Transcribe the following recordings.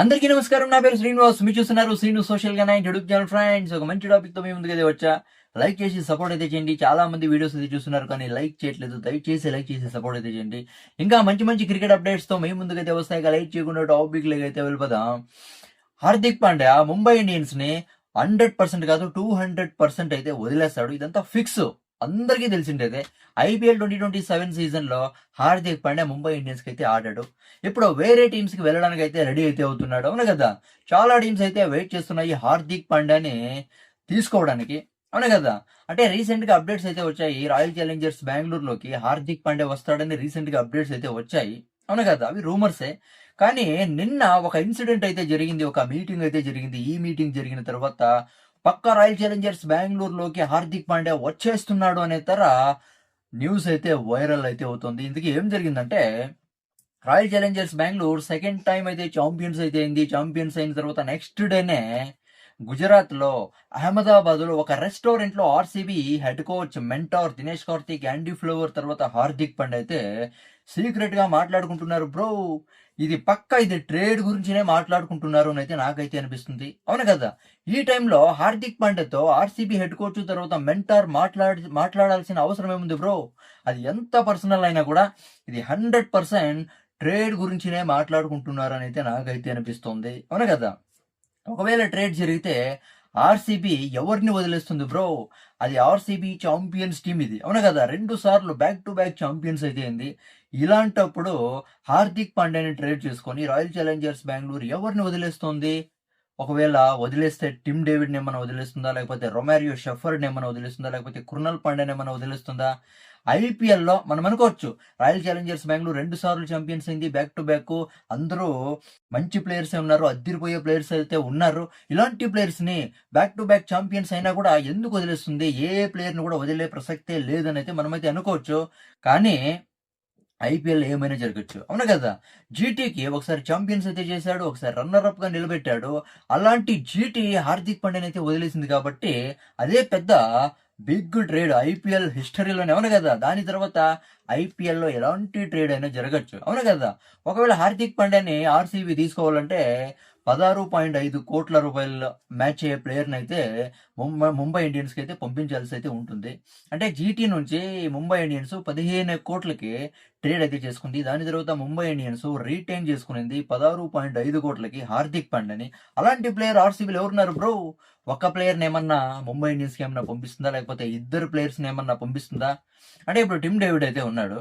అందరికీ నమస్కారం. నా పేరు శ్రీనివాస్. మీరు చూస్తున్నారు శ్రీను సోషల్ గా యూట్యూబ్ ఛానల్. ఫ్రెండ్స్, ఒక మంచి టాపిక్ తో మీ ముందుకైతే వచ్చా. లైక్ చేసి సపోర్ట్ అయితే చేయండి. చాలా మంది వీడియోస్ అయితే చూస్తున్నారు కానీ లైక్ చేయట్లేదు. దయచేసి లైక్ చేసి సపోర్ట్ అయితే చేయండి. ఇంకా మంచి మంచి క్రికెట్ అప్డేట్స్ తో మీ ముందుకైతే వస్తాయి. లైక్ చేయకుండా టాపిక్ అయితే వెళ్ళిపోదాం. హార్దిక్ పాండ్యా ముంబై ఇండియన్స్ ని 100% కాదు 200% అయితే వదిలేస్తాడు. ఇదంతా ఫిక్స్. అందరికీ తెలిసిండేదే. ఐపీఎల్ 2027 సీజన్ లో హార్దిక్ పాండ్యా ముంబై ఇండియన్స్ కి అయితే ఆడాడు. ఇప్పుడు వేరే టీమ్స్ కి వెళ్ళడానికి అయితే రెడీ అయితే అవుతున్నాడు. అవును కదా. చాలా టీమ్స్ అయితే వెయిట్ చేస్తున్నాయి హార్దిక్ పాండ్యాని తీసుకోవడానికి. అవును కదా. అంటే రీసెంట్ గా అప్డేట్స్ అయితే వచ్చాయి. రాయల్ ఛాలెంజర్స్ బెంగళూరులోకి హార్దిక్ పాండ్యా వస్తాడని రీసెంట్ గా అప్డేట్స్ అయితే వచ్చాయి. అవును కదా. అవి రూమర్సే. కానీ నిన్న ఒక ఇన్సిడెంట్ అయితే జరిగింది. ఒక మీటింగ్ అయితే జరిగింది. ఈ మీటింగ్ జరిగిన తర్వాత పక్కా రాయల్ ఛాలెంజర్స్ బెంగళూరులోకి హార్దిక్ పాండ్యా వచ్చేస్తున్నాడు అనే న్యూస్ అయితే వైరల్ అయితే అవుతుంది. ఇందుకు ఏం జరిగిందంటే, royal Challengers Bengaluru second time అయితే ఛాంపియన్స్ అయితే అయింది. ఛాంపియన్స్ అయిన తర్వాత నెక్స్ట్ డేనే గుజరాత్లో అహ్మదాబాద్లో ఒక రెస్టారెంట్లో RCB head coach mentor Dinesh Karthik, యాండీ flower తర్వాత హార్దిక్ పాండ్యా అయితే సీక్రెట్ గా మాట్లాడుకుంటున్నారు. బ్రో, ఇది పక్క ఇది ట్రేడ్ గురించినే మాట్లాడుకుంటున్నారు అని అయితే నాకైతే అనిపిస్తుంది. అవును కదా. ఈ టైంలో హార్దిక్ పాండ్యాతో ఆర్సీబీ హెడ్ కోచ్ తర్వాత మెంటార్ మాట్లాడాల్సిన అవసరం ఏముంది బ్రో? అది ఎంత పర్సనల్ అయినా కూడా ఇది 100% ట్రేడ్ గురించినే మాట్లాడుకుంటున్నారు అని అయితే నాకైతే అనిపిస్తుంది. అవును కదా. ఒకవేళ ట్రేడ్ జరిగితే ఆర్సీబీ ఎవరిని వదిలేస్తుంది బ్రో? అది ఆర్సీబీ ఛాంపియన్స్ టీం ఇది. అవును కదా. 2 సార్లు బ్యాక్ టు బ్యాక్ ఛాంపియన్స్ అయితే అయింది. ఇలాంటప్పుడు హార్దిక్ పాండ్యాని ట్రేడ్ చేసుకొని రాయల్ ఛాలెంజర్స్ బెంగళూరు ఎవరిని వదిలేస్తుంది? ఒకవేళ వదిలేస్తే టిమ్ డేవిడ్‌ని ఏమన్నా వదిలేస్తుందా? లేకపోతే రొమారియో షెఫర్డ్‌ని ఏమన్నా వదిలేస్తుందా? లేకపోతే కృణాల్ పాండ్యాని ఏమన్నా వదిలేస్తుందా? ఐపీఎల్‌లో మనం అనుకోవచ్చు, రాయల్ ఛాలెంజర్స్ బెంగళూరు 2 సార్లు ఛాంపియన్స్ అయింది బ్యాక్ టు బ్యాక్. అందరూ మంచి ప్లేయర్సే ఉన్నారు. అద్దిరిపోయే ప్లేయర్స్ అయితే ఉన్నారు. ఇలాంటి ప్లేయర్స్‌ని బ్యాక్ టు బ్యాక్ ఛాంపియన్స్ అయినా కూడా ఎందుకు వదిలేస్తుంది? ఏ ప్లేయర్‌ని కూడా వదిలే ప్రసక్తే లేదని అయితే మనమైతే అనుకోవచ్చు. కానీ ఐపీఎల్ ఏమైనా జరగచ్చు. అవును కదా. జీటీకి ఒకసారి ఛాంపియన్స్ అయితే చేశాడు. ఒకసారి రన్నర్ అప్ గా నిలబెట్టాడు. అలాంటి జీటీ హార్దిక్ పాండ్యాని అయితే వదిలేసింది కాబట్టి అదే పెద్ద బిగ్ ట్రేడ్ ఐపీఎల్ హిస్టరీలోనే. అవును కదా. దాని తర్వాత ఐపీఎల్ లో ఎలాంటి ట్రేడ్ అయినా జరగచ్చు. అవును కదా. ఒకవేళ హార్దిక్ పాండ్యాని ఆర్సీబీ తీసుకోవాలంటే 16.5 కోట్ల రూపాయల మ్యాచ్ అయ్యే ప్లేయర్ని అయితే ముంబై ఇండియన్స్ కి అయితే పంపించాల్సి అయితే ఉంటుంది. అంటే జీటీ నుంచి ముంబై ఇండియన్స్ 15 కోట్లకి ట్రేడ్ అయితే చేసుకుంది. దాని తర్వాత ముంబై ఇండియన్స్ రీటైన్ చేసుకునింది 16.5 కోట్లకి హార్దిక్ పాండ్యాని. అలాంటి ప్లేయర్ ఆర్సీబీలో ఎవరున్నారు బ్రో? ఒక ప్లేయర్ని ఏమన్నా ముంబై ఇండియన్స్ కి ఏమన్నా పంపిస్తుందా? లేకపోతే ఇద్దరు ప్లేయర్స్ని ఏమన్నా పంపిస్తుందా? అంటే ఇప్పుడు టిమ్ డేవిడ్ అయితే ఉన్నాడు.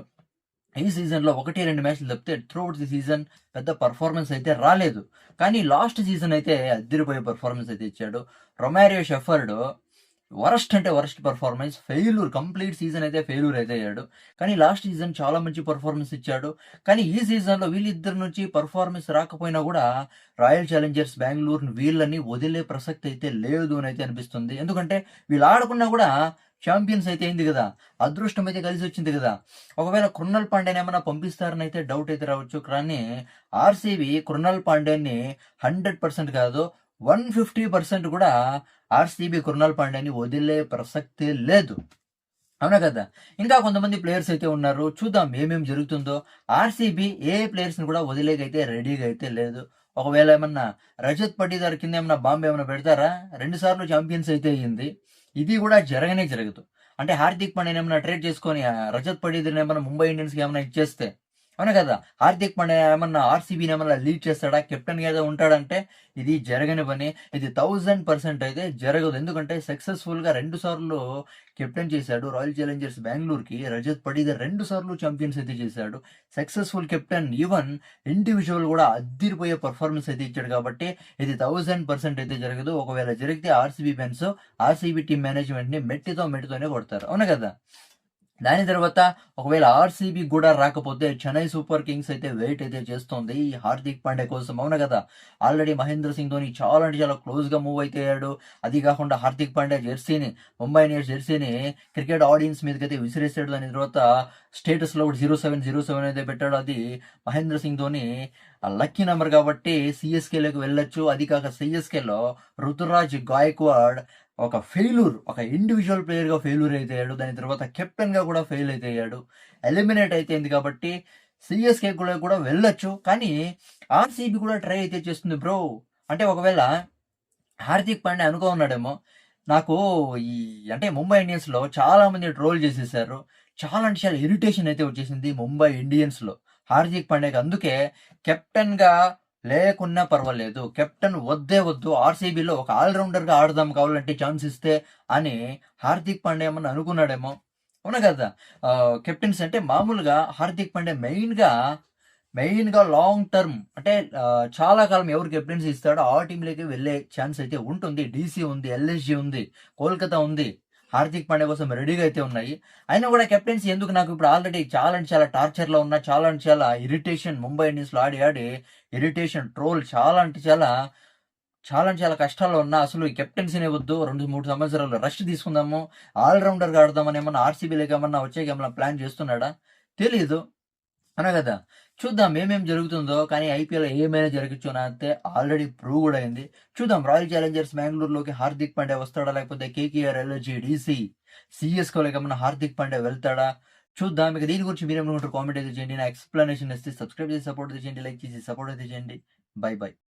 ఈ సీజన్లో 1-2 మ్యాచ్లు తప్పితే త్రూఅవుట్ ది సీజన్ పెద్ద పర్ఫార్మెన్స్ అయితే రాలేదు. కానీ లాస్ట్ సీజన్ అయితే అదిరిపోయే పర్ఫార్మెన్స్ అయితే ఇచ్చాడు. రొమారియో షెఫర్డ్ వరస్ట్ అంటే worst performance, failure, complete season అయితే ఫెయిల్యూర్ అయితే అయ్యాడు. కానీ లాస్ట్ సీజన్ చాలా మంచి పర్ఫార్మెన్స్ ఇచ్చాడు. కానీ ఈ సీజన్లో వీళ్ళిద్దరి నుంచి పర్ఫార్మెన్స్ రాకపోయినా కూడా రాయల్ ఛాలెంజర్స్ బెంగళూరుని వీళ్ళని వదిలే ప్రసక్తి అయితే లేదు అని అయితే అనిపిస్తుంది. ఎందుకంటే వీళ్ళు ఆడకున్నా కూడా ఛాంపియన్స్ అయితే అయింది కదా. అదృష్టం అయితే కలిసి వచ్చింది కదా. ఒకవేళ కృణాల్ పాండ్యాని ఏమైనా పంపిస్తారని అయితే డౌట్ అయితే రావచ్చు. కానీ ఆర్సీబీ కృణాల్ పాండ్యాని 100% కాదు 150% కూడా ఆర్సీబీ కృణాల్ పాండ్యాని వదిలే ప్రసక్తే లేదు. అవునా కదా. ఇంకా కొంతమంది ప్లేయర్స్ అయితే ఉన్నారు. చూద్దాం ఏమేమి జరుగుతుందో. ఆర్సీబీ ఏ ప్లేయర్స్ని కూడా వదిలేకైతే రెడీగా అయితే లేదు. ఒకవేళ ఏమన్నా రజత్ పటీదార్ కింద ఏమన్నా బాంబు ఏమన్నా పెడతారా? 2 సార్లు ఛాంపియన్స్ అయితే అయ్యింది. ఇది కూడా జరగనే జరగదు. అంటే హార్దిక్ పాండ్యాని ఏమన్నా ట్రేడ్ చేసుకొని రజత్ పటీదార్ని ఏమన్నా ముంబై ఇండియన్స్కి ఏమన్నా ఇచ్చేస్తే, అవునా కదా, హార్దిక్ పాండ్యా ఏమన్నా ఆర్సీబీని ఏమన్నా లీడ్ చేస్తాడా? కెప్టెన్ గా ఉంటాడంటే ఇది జరగని పని. ఇది 1000% అయితే జరగదు. ఎందుకంటే సక్సెస్ఫుల్ గా 2 సార్లు కెప్టెన్ చేశాడు రాయల్ ఛాలెంజర్స్ బెంగళూరుకి. రజత్ పటీదార్ 2 సార్లు ఛాంపియన్స్ అయితే చేశాడు. Successful captain. ఈవెన్ ఇండివిజువల్ కూడా అద్దిరిపోయే పర్ఫార్మెన్స్ అయితే ఇచ్చాడు. కాబట్టి ఇది 1000% అయితే జరగదు. ఒకవేళ జరిగితే RCB fans RCB team management ని మెట్టితోనే కొడతారు. అవునా కదా. దాని తర్వాత ఒకవేళ ఆర్సీబీ కూడా రాకపోతే చెన్నై సూపర్ కింగ్స్ అయితే వెయిట్ అయితే చేస్తోంది ఈ హార్దిక్ పాండ్యా కోసం. అవును కదా. ఆల్రెడీ మహేంద్ర సింగ్ ధోని చాలా అంటే చాలా క్లోజ్ గా మూవ్ అయితే అయ్యాడు. అది కాకుండా హార్దిక్ పాండ్యా జెర్సీని, ముంబై ఇండియన్స్ జెర్సీని క్రికెట్ ఆడియన్స్ మీదకైతే విసిరేసాడు. దాని తర్వాత స్టేటస్ లో 0707 అయితే పెట్టాడు. అది మహేంద్ర సింగ్ ధోని లక్కీ నెంబర్ కాబట్టి సిఎస్కేలోకి వెళ్ళొచ్చు. అది కాక సిఎస్కేలో రుతురాజ్ గాయక్వాడ్ ఒక ఫెయిల్యూర్, ఒక ఇండివిజువల్ ప్లేయర్గా ఫెయిల్యూర్ అయితే అయ్యాడు. దాని తర్వాత కెప్టెన్గా కూడా ఫెయిల్ అయితే అయ్యాడు. ఎలిమినేట్ అయితే అయింది కాబట్టి సీఎస్కే కూడా వెళ్ళొచ్చు. కానీ ఆర్సీబీ కూడా ట్రై అయితే చేస్తుంది బ్రో. అంటే ఒకవేళ హార్దిక్ పాండ్యా అనుకోనున్నాడేమో, నాకు ఈ అంటే ముంబై ఇండియన్స్‌లో చాలా మంది ట్రోల్ చేసేసారు. చాలా అంటే చాలా ఇరిటేషన్ అయితే వచ్చేసింది ముంబై ఇండియన్స్‌లో హార్దిక్ పాండ్యాకి. అందుకే కెప్టెన్‌గా లేకున్నా పర్వాలేదు. కెప్టెన్ వద్దే వద్దు. ఆర్‌సీబీలో ఒక ఆల్ రౌండర్‌గా ఆడదాం కావాలంటే ఛాన్స్ ఇస్తే అని హార్దిక్ పాండ్యా ఏమన్నా అనుకున్నాడేమో. అవునా కదా! కెప్టెన్స్ అంటే మామూలుగా హార్దిక్ పాండ్యా మెయిన్‌గా లాంగ్ టర్మ్ అంటే చాలా కాలం ఎవరు కెప్టెన్సీ ఇస్తాడో ఆ టీమ్‌లోకి వెళ్ళే ఛాన్స్ అయితే ఉంటుంది. డీసీ ఉంది, ఎల్ఎస్‌జీ ఉంది, కోల్‌కతా ఉంది. హార్దిక్ పాండ్యా కోసం రెడీగా అయితే ఉన్నాయి. అయినా కూడా కెప్టెన్సీ ఎందుకు నాకు ఇప్పుడు ఆల్రెడీ చాలా అంటే చాలా టార్చర్‌లో ఉన్నా, చాలా అంటే చాలా ఇరిటేషన్ ముంబై ఇండియన్స్‌లో ఆడి ఇరిటేషన్, ట్రోల్ చాలా అంటే చాలా కష్టాల్లో ఉన్నా అసలు ఈ కెప్టెన్సీనే వద్దు. 2, 3 సంవత్సరాలు రెస్ట్ తీసుకుందాము. ఆల్ రౌండర్‌గా ఆడదామని ఏమన్నా ఆర్‌సీబీలోకి ఏమన్నా వచ్చేకేమన్నా ప్లాన్ చేస్తున్నాడా? తెలీదు. అవునా కదా! చూద్దాం ఏమేం జరుగుతుందో. కానీ ఐపీఎల్‌లో ఏమైనా జరగొచ్చు అయితే ఆల్రెడీ ప్రూవ్ గూడా అయింది. చూద్దాం రాయల్ ఛాలెంజర్స్ బెంగుళూరులోకి హార్దిక్ పాండ్యా వస్తాడా? లేకపోతే కేకేఆర్, ఎల్ఎస్‌జీ, డీసీ, సీఎస్‌కేలోకి ఏమన్నా హార్దిక్ పాండ్యా వెళ్తాడా? చూద్దాం. ఇక దీని గురించి మీరేమనుకుంటారో కామెంట్ అయితే చేయండి. నా ఎక్స్‌ప్లనేషన్ నచ్చితే సబ్స్క్రైబ్ చేసి సపోర్ట్ అయితే చేయండి. లైక్ చేసి సపోర్ట్ అయితే చేయండి. బై.